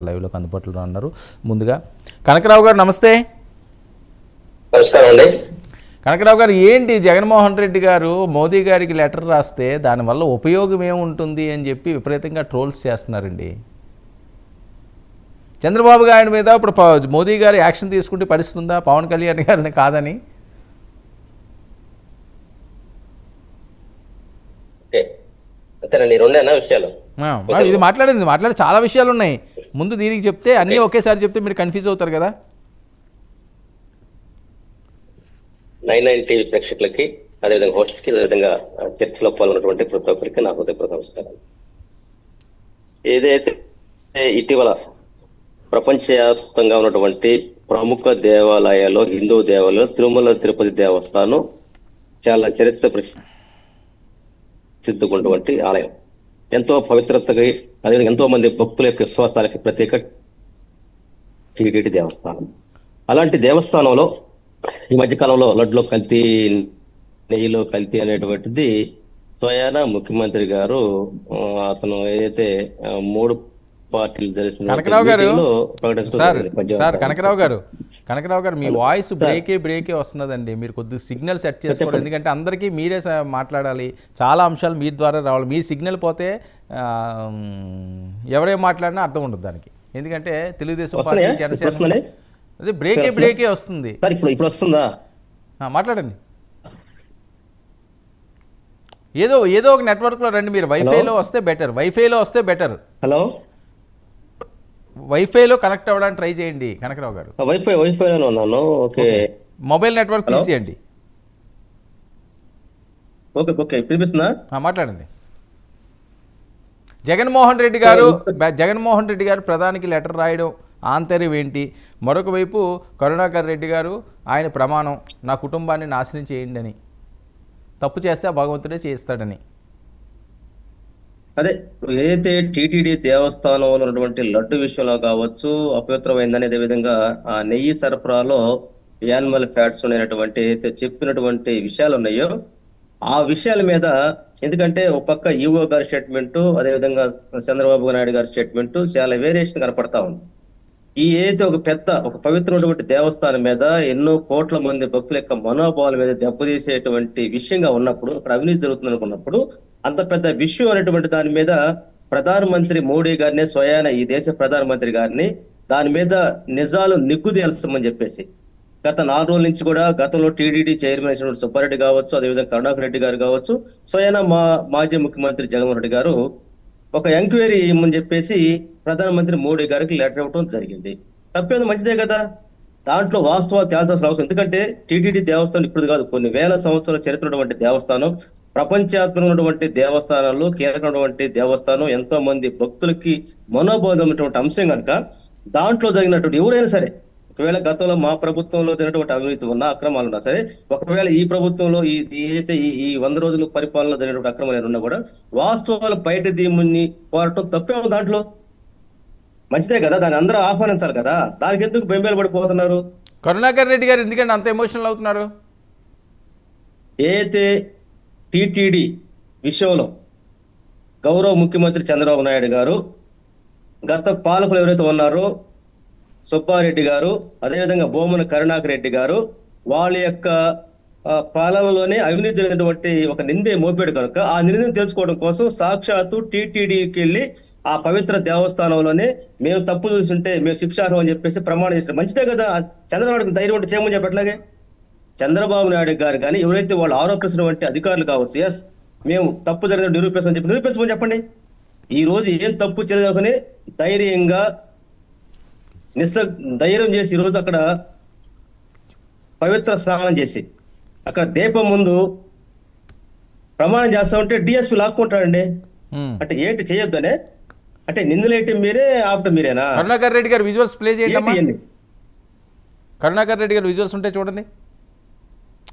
లైవ్లోకి అందుబాటులో ఉన్నారు. ముందుగా కనకరావు గారు నమస్తే. నమస్కారం అండి. కనకరావు గారు, ఏంటి జగన్మోహన్ రెడ్డి గారు మోదీ గారికి లెటర్ రాస్తే దానివల్ల ఉపయోగం ఏముంటుంది అని చెప్పి విపరీతంగా ట్రోల్స్ చేస్తున్నారండి. చంద్రబాబు గారి మీద ఇప్పుడు మోదీ గారు యాక్షన్ తీసుకుంటే పరిస్తుందా పవన్ కళ్యాణ్ గారిని కాదని? అంతేనండి, రెండేనా విషయాలు? ఇది మాట్లాడి చాలా విషయాలు ఉన్నాయి. ముందు దీనికి చెప్తే అన్నీ ఒకేసారి చెప్తే మీరు కన్ఫ్యూజ్ అవుతారు కదా. 99 టీవీ ప్రేక్షకులకి, అదేవిధంగా హోస్ట్కి, అదేవిధంగా చర్చలో పాల్గొన్నటువంటి ప్రతి ఒక్కరికి నా హృదయపూర్వక నమస్కారం. ఏదైతే ఇటీవల ప్రపంచవ్యాప్తంగా ఉన్నటువంటి ప్రముఖ దేవాలయాల్లో, హిందూ దేవాలయాలు, తిరుమల తిరుపతి దేవస్థానం చాలా చరిత్ర ప్రసిద్ధమైనటువంటి ఆలయం. ఎంతో పవిత్రతకి, అదేవిధంగా ఎంతో మంది భక్తుల యొక్క విశ్వాసాలకి ప్రత్యేక టీటీడీ దేవస్థానం. అలాంటి దేవస్థానంలో ఈ మధ్యకాలంలో లడ్లో కల్తీ, నెయ్యిలో కల్తీ అనేటువంటిది స్వయాన ముఖ్యమంత్రి గారు అతను ఏదైతే 3 పార్టీలు కనకరావు గారు మీ వాయిస్ బ్రేకే వస్తున్నదండి. మీరు కొద్దిగా సిగ్నల్ సెట్ చేసుకోండి. ఎందుకంటే అందరికీ మీరే మాట్లాడాలి, చాలా అంశాలు మీ ద్వారా రావాలి. మీ సిగ్నల్ పోతే ఎవరేం మాట్లాడినా అర్థం ఉండదు దానికి. ఎందుకంటే తెలుగుదేశం పార్టీ, జనసేన అదే బ్రేకే వస్తుంది. ఇప్పుడు వస్తుందా? మాట్లాడండి. ఏదో ఒక నెట్వర్క్లో రండి. మీరు వైఫైలో వస్తే బెటర్. హలో, వైఫైలో కనెక్ట్ అవ్వడానికి ట్రై చేయండి కనకరావు గారు. వైఫైలో ఉన్నాను. ఓకే, మొబైల్ నెట్వర్క్ తీసేయండి. ఓకే, పిలిపిస్తున్నా, మాట్లాడండి. జగన్మోహన్ రెడ్డి గారు ప్రధానికి లెటర్ రాయడం ఆంతర్యం ఏంటి? మరొక వైపు కరుణాకర్ రెడ్డి గారు ఆయన ప్రమాణం, నా కుటుంబాన్ని నాశనం చేయండి అని, తప్పు చేస్తే భగవంతుడే చేస్తాడని. అదే ఏదైతే టీటీడీ దేవస్థానంలో ఉన్నటువంటి లడ్డు విషయంలో కావచ్చు, అపవిత్రమైందని, అదేవిధంగా ఆ నెయ్యి సరఫరాలో యానిమల్ ఫ్యాట్స్ అనేటువంటి ఏదైతే చెప్పినటువంటి విషయాలు ఉన్నాయో ఆ విషయాల మీద, ఎందుకంటే ఒక పక్క ఈఓ గారి స్టేట్మెంట్, అదేవిధంగా చంద్రబాబు నాయుడు గారి స్టేట్మెంట్ చాలా వేరియేషన్ కనపడతా ఉంది. ఈ ఏదైతే ఒక పవిత్రమైనటువంటి దేవస్థానం మీద ఎన్నో కోట్ల మంది భక్తుల యొక్క మనోభావాల మీద దెబ్బతీసేటువంటి విషయంగా ఉన్నప్పుడు, అక్కడ అవినీతి జరుగుతుంది అనుకున్నప్పుడు, అంత పెద్ద విషయం అనేటువంటి దాని మీద ప్రధానమంత్రి మోడీ గారిని, స్వయాన ఈ దేశ ప్రధానమంత్రి గారిని దాని మీద నిజాలు నిగ్గుదేల్స్తామని చెప్పేసి గత 4 రోజుల నుంచి కూడా గతంలో టీడీడీ చైర్మన్ అయినటువంటి సుబ్బారెడ్డి కావచ్చు, అదేవిధంగా కరుణాకర్ రెడ్డి గారు కావచ్చు, స్వయాన మాజీ ముఖ్యమంత్రి జగన్మోహన్ రెడ్డి గారు ఒక ఎంక్వైరీ ఇవ్వమని చెప్పేసి ప్రధానమంత్రి మోడీ గారికి లెటర్ ఇవ్వడం జరిగింది. తప్పేది మంచిదే కదా. దాంట్లో వాస్తవాలు తేల్చాల్సిన అవసరం, ఎందుకంటే టీటీడీ దేవస్థానం ఇప్పుడు కాదు, కొన్ని వేల సంవత్సరాల చరిత్ర ఉన్నటువంటి దేవస్థానం, ప్రపంచవ్యాప్తంగా ఉన్నటువంటి దేవస్థానాల్లో కీలకమైనటువంటి దేవస్థానం, ఎంతో మంది భక్తులకి మనోబోధమైనటువంటి అంశం కనుక దాంట్లో జరిగినటువంటి ఎవరైనా సరే, ఒకవేళ గతంలో మా ప్రభుత్వంలో జరిగినటువంటి అవినీతి ఉన్నా, అక్రమాలు ఉన్నా సరే, ఒకవేళ ఈ ప్రభుత్వంలో ఏదైతే ఈ 100 రోజుల పరిపాలనలో జరిగినటువంటి అక్రమాలు ఉన్నా కూడా వాస్తవాలు బయట దీముని కోరటం తప్పేమో, దాంట్లో మంచిదే కదా, దాన్ని అందరూ ఆహ్వానించాలి కదా. దానికి ఎందుకు బెంబేలు పడిపోతున్నారు? కరుణాకర్ రెడ్డి గారు ఎందుకంటే అంత ఎమోషనల్ అవుతున్నారు? ఏదైతే టిటిడి విషయంలో గౌరవ ముఖ్యమంత్రి చంద్రబాబు నాయుడు గారు, గత పాలకులు ఎవరైతే ఉన్నారో సుబ్బారెడ్డి గారు, అదేవిధంగా భూమన కరుణాకర్ రెడ్డి గారు, వాళ్ళ యొక్క పాలనలోనే అవినీతి జరిగినటువంటి ఒక నిందే మోపాడు కనుక ఆ నిందను తెలుసుకోవడం కోసం సాక్షాత్తు టీటీడీకి వెళ్ళి ఆ పవిత్ర దేవస్థానంలోనే మేము తప్పు చూస్తుంటే మేము శిక్షార్హం అని చెప్పేసి ప్రమాణం చేస్తారు. మంచిదే కదా. చంద్రబాబు ధైర్యం ఉంటే చేయమని చెప్పట్లాగే చంద్రబాబు నాయుడు గారు కానీ ఎవరైతే వాళ్ళు ఆరోపిస్తున్నటువంటి అధికారులు కావచ్చు, ఎస్ మేము తప్పు జరిగిన నిరూపించమని చెప్పండి. ఈ రోజు ఏం తప్పు చేయగలుగుని ధైర్యంగా ధైర్యం చేసి ఈరోజు అక్కడ పవిత్ర స్నానం చేసి అక్కడ దీపం ముందు ప్రమాణం చేస్తా ఉంటే డిఎస్పీ లాక్కుంటాడండి. అంటే ఏంటి చేయొద్దనే? అంటే నిందలేంటి మీరే, ఆపటం మీరేనా? కరుణాకర్ రెడ్డి గారు విజువల్స్ ప్లే చేయండి. కరుణాకర్ రెడ్డి గారు విజువల్స్ ఉంటే చూడండి.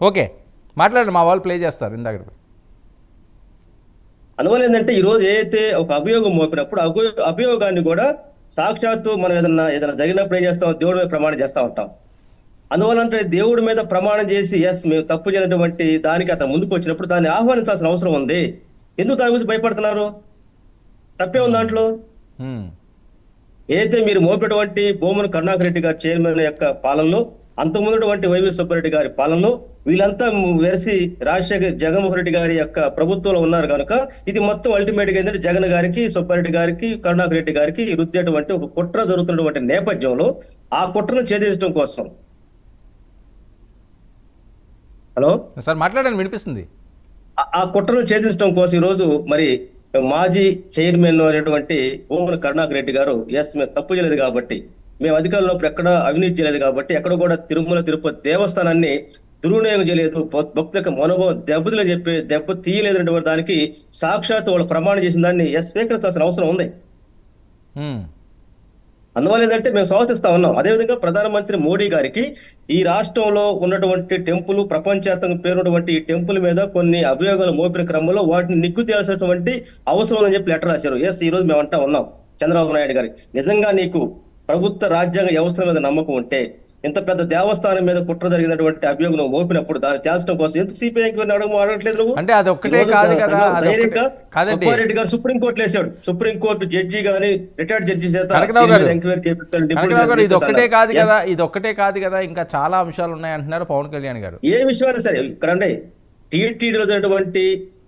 ఓకే, మాట్లాడండి, మా వాళ్ళు ప్లే చేస్తారు. ఇందాక అందువల్ల ఏంటంటే ఈరోజు ఏదైతే ఒక అభియోగం మోపినప్పుడు అభియోగాన్ని కూడా సాక్షాత్తు మనం ఏదైనా జరిగినప్పుడు ఏం చేస్తాం, దేవుడి మీద ప్రమాణం చేస్తా ఉంటాం. అందువల్ల అంటే దేవుడి మీద ప్రమాణం చేసి ఎస్ మేము తప్పు చేయనటువంటి దానికి అతను ముందుకు వచ్చినప్పుడు దాన్ని ఆహ్వానించాల్సిన అవసరం ఉంది. ఎందుకు దాని గురించి భయపడుతున్నారు? తప్పే ఉంది దాంట్లో. ఏదైతే మీరు మోపినటువంటి భూమన కరుణాకర్ రెడ్డి గారి చైర్మన్ యొక్క పాలనలో, అంతకుముందుటువంటి వైవి సుబ్బారెడ్డి గారి పాలనలో వీళ్ళంతా వెరసి జగన్మోహన్ రెడ్డి గారి యొక్క ప్రభుత్వంలో ఉన్నారు కనుక ఇది మొత్తం అల్టిమేట్ గా ఏంటంటే జగన్ గారికి, సుబ్బారెడ్డి గారికి, కరుణాకర్ రెడ్డి గారికి రుద్దేటువంటి ఒక కుట్ర జరుగుతున్నటువంటి నేపథ్యంలో ఆ కుట్రను ఛేదించడం కోసం. హలో సార్ మాట్లాడండి, వినిపిస్తుంది. ఆ కుట్రను ఛేదించడం కోసం ఈ రోజు మరి మాజీ చైర్మన్ అయినటువంటి భూమన కరుణాకర్ రెడ్డి గారు మేము తప్పు చేయలేదు కాబట్టి, మేము అధికారంలో ఎక్కడ అవినీతి చేయలేదు కాబట్టి, ఎక్కడ కూడా తిరుమల తిరుపతి దేవస్థానాన్ని దుర్వినియోగం చేయలేదు, భక్తుల యొక్క మనోభావం దెబ్బ తీయలేదనేటువంటి దానికి సాక్షాత్ వాళ్ళు ప్రమాణం చేసిన దాన్ని స్వీకరించాల్సిన అవసరం ఉంది. అందువల్ల ఏంటంటే మేము స్వాగతిస్తా ఉన్నాం. అదేవిధంగా ప్రధానమంత్రి మోడీ గారికి ఈ రాష్ట్రంలో ఉన్నటువంటి టెంపుల్, ప్రపంచవ్యాప్తంగా పేరున్నటువంటి ఈ టెంపుల్ మీద కొన్ని అభియోగాలు మోపిన క్రమంలో వాటిని నిగ్గు తేల్సినటువంటి అవసరం అని చెప్పి లెటర్ రాశారు. ఈ రోజు మేము అంటా ఉన్నాం చంద్రబాబు నాయుడు గారి, నిజంగా నీకు ప్రభుత్వ రాజ్యాంగ వ్యవస్థ మీద నమ్మకం ఉంటే ఇంత పెద్ద దేవస్థానం మీద కుట్ర జరిగినటువంటి అభియోగం నువ్వు మోపినప్పుడు దాన్ని తేల్చడం కోసం ఎందుకు సిపిఐ అడగట్లేదు నువ్వు? అంటే అది ఒక్కటే కాదు కదా, సుబ్బారెడ్డి గారు సుప్రీంకోర్టు వేసాడు. సుప్రీంకోర్టు జడ్జి గాని రిటైర్డ్ జడ్జి ఎంక్వైరీ ఇది ఒక్కటే కాదు కదా, ఇది ఒక్కటే కాదు కదా, ఇంకా చాలా అంశాలు ఉన్నాయి అంటున్నారు పవన్ కళ్యాణ్ గారు. ఏ విషయమైనా సరే ఇక్కడ టీటీడీలో జరిగినటువంటి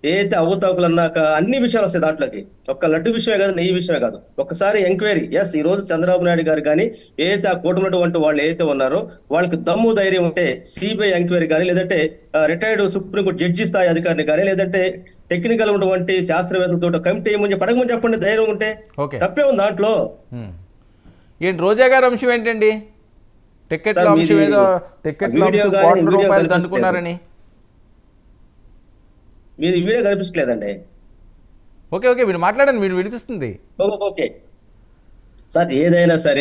ఏదైతే అవతాకులు అన్నాక అన్ని విషయాలు వస్తాయి దాంట్లోకి. ఒక్క లడ్డు విషయమే కాదు, నెయ్యి విషయమే కాదు, ఒక్కసారి ఎంక్వైరీ. ఈ రోజు చంద్రబాబు నాయుడు గారు కానీ ఏదైతే ఆ కూటమినటువంటి వాళ్ళు ఏదైతే ఉన్నారో వాళ్ళకి దమ్ము ధైర్యం ఉంటే సిబిఐ ఎంక్వైరీ కానీ, లేదంటే రిటైర్డ్ సుప్రీంకోర్టు జడ్జి స్థాయి అధికారిని కానీ, లేదంటే టెక్నికల్ ఉన్నటువంటి శాస్త్రవేత్తలతో కమిటీ ఏమని పడకమని చెప్పండి, ధైర్యం ఉంటే. తప్పే ఉంది దాంట్లో. ఏంటి రోజా గారి అంశం ఏంటండి? టికెట్ల అంశం ఏదో, టికెట్ల రూపాయలు దండుకున్నారని మీది వీడియో కనిపించలేదండి. ఓకే మీరు మాట్లాడండి, మీరు వినిపిస్తుంది. ఓకే సార్, ఏదైనా సరే